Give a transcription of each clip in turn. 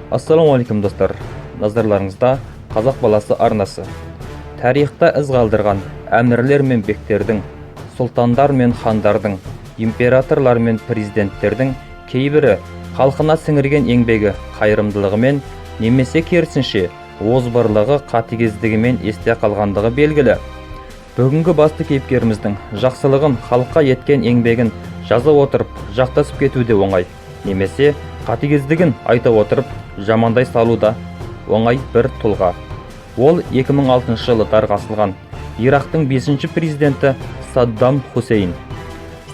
Ассалаумағалейкум достар, назарларыңызда қазақ баласы арнасы. Тарихта із қалдырған әмірлер мен бектердің, сұлтандар мен хандардың, императорлар мен президенттердің кейбірі халқына сіңірген еңбегі қайырымдылығымен немесе керісінше озбырлығы қатыгездігімен есте қалғандығы белгілі. Бүгінгі басты кейіпкеріміздің жақсылығын халыққа еткен еңбегін жаза отырып жақтасып кетуде оңай, немесе қатыгездігін айта отырып жамандай салуда оңай бір тұлға. Ол 2006 жылы дарға асылған Ирактың 5-ші президенті Саддам Хусейн.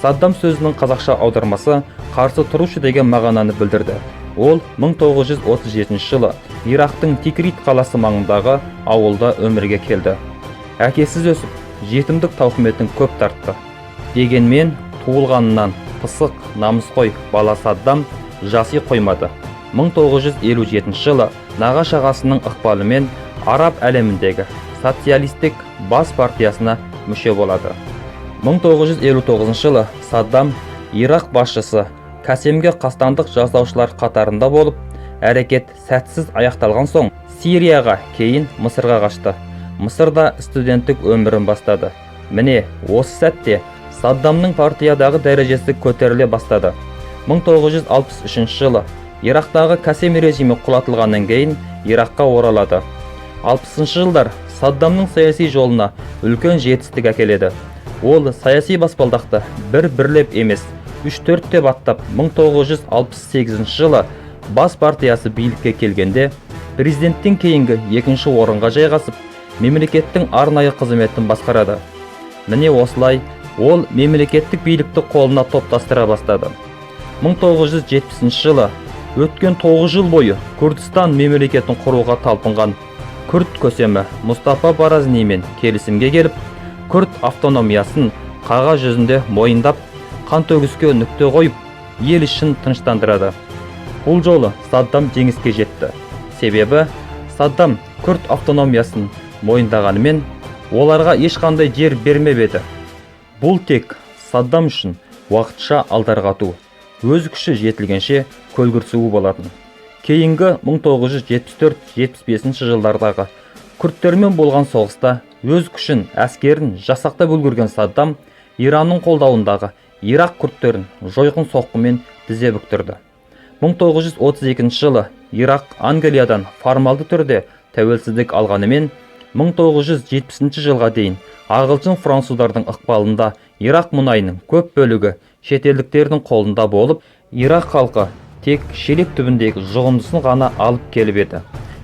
Саддам сөзінің қазақша аудармасы қарсы тұрушы деген мағынаны білдірді. Ол 1937 жылы Ирактың Тикрит қаласы маңындағы ауылда өмірге келді. Әкесіз өсіп, жетімдік тауқыметін көп тартты. Дегенмен туылғанынан пысық, намысқой бала Саддам жаси қоймады. 1957 жылы нағашы ағасының ықпалымен араб әлеміндегі социалистік бас партиясына мүше болады. 1959 жылы Саддам Ирақ басшысы Қасемге қастандық жасаушылар қатарында болып, әрекет сәтсіз аяқталған соң Сирияға, кейін Мысырға қашты. Мысырда студенттік өмірін бастады. Міне, осы сәтте Саддамның партиядағы дәрежесі көтеріле бастады. 1963 жылы Ирактағы Қасем режимі құлатылғаннан кейін Ираққа оралады. 60-шы жылдар Саддамның саяси жолына үлкен жетістік әкеледі. Ол саяси баспалдақты бірлеп емес, 3-4 деп аттап, 1968 жылы бас партиясы билікке келгенде, президенттен кейінгі екінші орынға жайғасып, мемлекеттің арнайы қызметін басқарады. Міне осылай ол мемлекеттік билікті қолына топтастыра бастады. 1970 жылы өткен 9 жыл бойы Күрдістан мемлекетін құруға талпынған күрд көсемі Мұстафа Баразниймен келісімге келіп, күрд автономиясын қағаз жүзінде мойындап, қан төгіске нүкте қойып, ел ішін тыныштандырады. Бұл жолы Саддам жеңіске жетті. Себебі Саддам күрд автономиясын мойындағанымен оларға ешқандай жер бермеп еді. Бұл тек Саддам үшін уақытша алдарқату, өз күші жетілгенше көлгірсуі болатын. Кейінгі 1974-75 жылдардағы күрдтермен болған соғыста өз күшін, әскерін жасақтап үлгерген Саддам Иранның қолдауындағы Ирақ күрдтерін жойқын соққымен тізе бүктірді. 1932 жылы Ирақ Англиядан формалды түрде тәуелсіздік алғанымен, 1970 жылға дейін ағылшын француздардың ықпалында Ирақ мұнайының көп бөлігі шетелдіктердің қолында болып, Ирақ халқы тек шелек түбіндегі жұғындысын ғана алып келіп еді.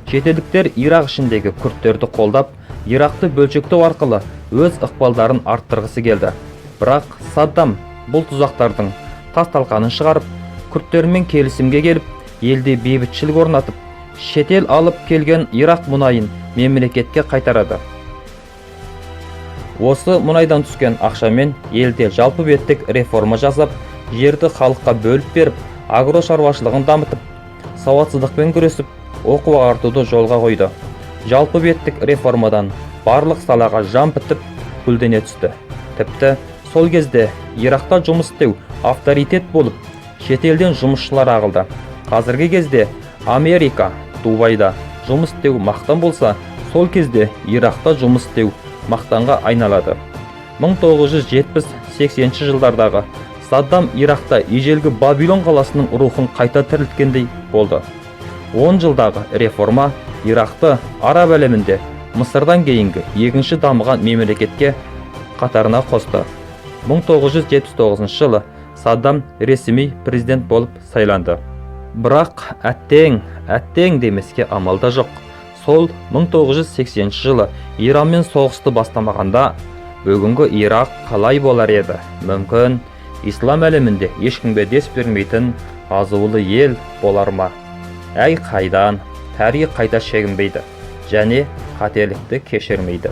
Шетелдіктер Ирақ ішіндегі күрдтерді қолдап, Ирақты бөлшектеу арқылы өз ықпалдарын арттырғысы келді. Бірақ Саддам бұл тұзақтардың тас-талқанын шығарып, күрдтермен келісімге келіп, елде бейбітшілік орнатып, шетел алып келген Ирақ мұнайын мемлекетке қайтарады. Осы мұнайдан түскен ақшамен елде жалпы беттік реформа жасап, жерді халыққа бөліп беріп, агро шаруашылығын дамытып, сауатсыздықпен күресіп, оқу ағартуды жолға қойды. Жалпы беттік реформадан барлық салаға жан бітіп, гүлдене түсті. Тіпті сол кезде Ирақта жұмыс істеу авторитет болып, шетелден жұмысшылар ағылды. Қазіргі кезде Америка, Дубайда жұмыс істеу мақтан болса, сол кезде Ирақта жұмыс істеу мақтанға айналады. 1970-80 жылдардағы Саддам Ирақта ежелгі Бабилон қаласының рухын қайта тірілткендей болды. 10 жылдағы реформа Ирақты араб әлемінде Мысырдан кейінгі екінші дамыған мемлекетке қатарына қосты. 1979 жылы Саддам ресми президент болып сайланды. Бірақ әттең демеске амалда жоқ. Сол 1980 жылы Иранмен соғысты бастамағанда, бүгінгі Ирақ қалай болар еді? Мүмкін ислам әлемінде ешкімге дес бермейтін азулы ел болар ма? Әй қайдан, тарих қайта шегінбейді және қателікті кешірмейді.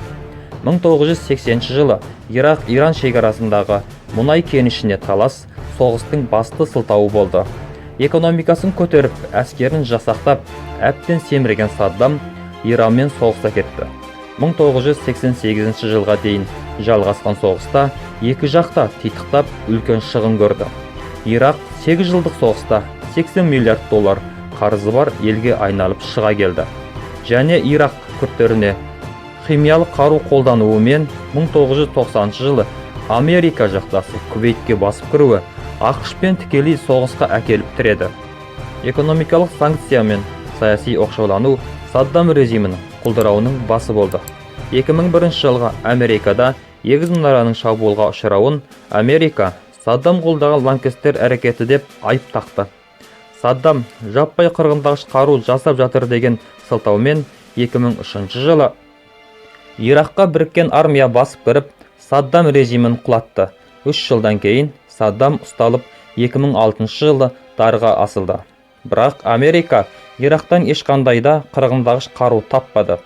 1980 жылы Ирақ-Иран шекарасындағы мұнай кенішіне талас соғыстың басты сылтауы болды. Экономикасын көтеріп, әскерін жасақтап, әбден семірген Саддам Иранмен соғыса кетті. 1988 жылға дейін жалғасқан соғыста екі жақта титықтап үлкен шығын көрді. Ирақ 8 жылдық соғыста $80 миллиард қарызы бар елге айналып шыға келді. Және Ирақ күрдтеріне химиялық қару қолдануымен 1990 жылы Америка жақтасы Кувейтке басып кіруі ақш-пен тікелей соғысқа әкеліп тіреді. Экономикалық санкция мен саяси оқшаулану Саддам режимінің құлдырауының басы болды. 2001 жылға Америкада егіз мұнараның шабуылға ұшырауын Америка Саддам қолдаған лаңкестер әрекеті деп айып тақты. Саддам жаппай қырғындағыш қару жасап жатыр деген сылтаумен 2003 жылы Ираққа біріккен армия басып кіріп, Саддам режимін құлатты. 3 жылдан кейін Саддам ұсталып 2006 жылы дарға асылды. Бірақ Америка Ирақтан ешқандай да қырғындағыш қару таппады.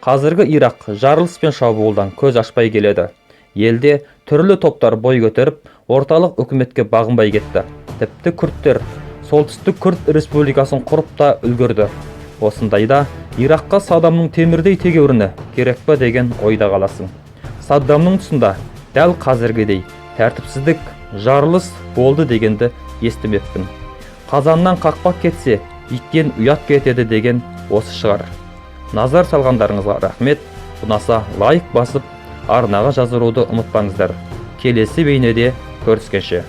Қазіргі Ирақ жарылыс пен шабуылдан көз ашпай келеді. Елде түрлі топтар бой көтеріп, орталық үкіметке бағынбай кетті. Тіпті күрдтер Солтүстік Күрд республикасын құрып та үлгерді. Осындайда Ираққа Саддамның темірдей тегеуріні керек пе деген ойда қаласың. Саддамның тұсында дәл қазіргідей тәртіпсіздік, жарылыс болды дегенді естімеппін. Қазаннан қақпақ кетсе, иттен ұят кетеді деген осы шығар. Назар салғандарыңызға рахмет. Ұнаса лайк басып, арнаға жазылуды ұмытпаңыздар. Келесі бейнеде көріскенше.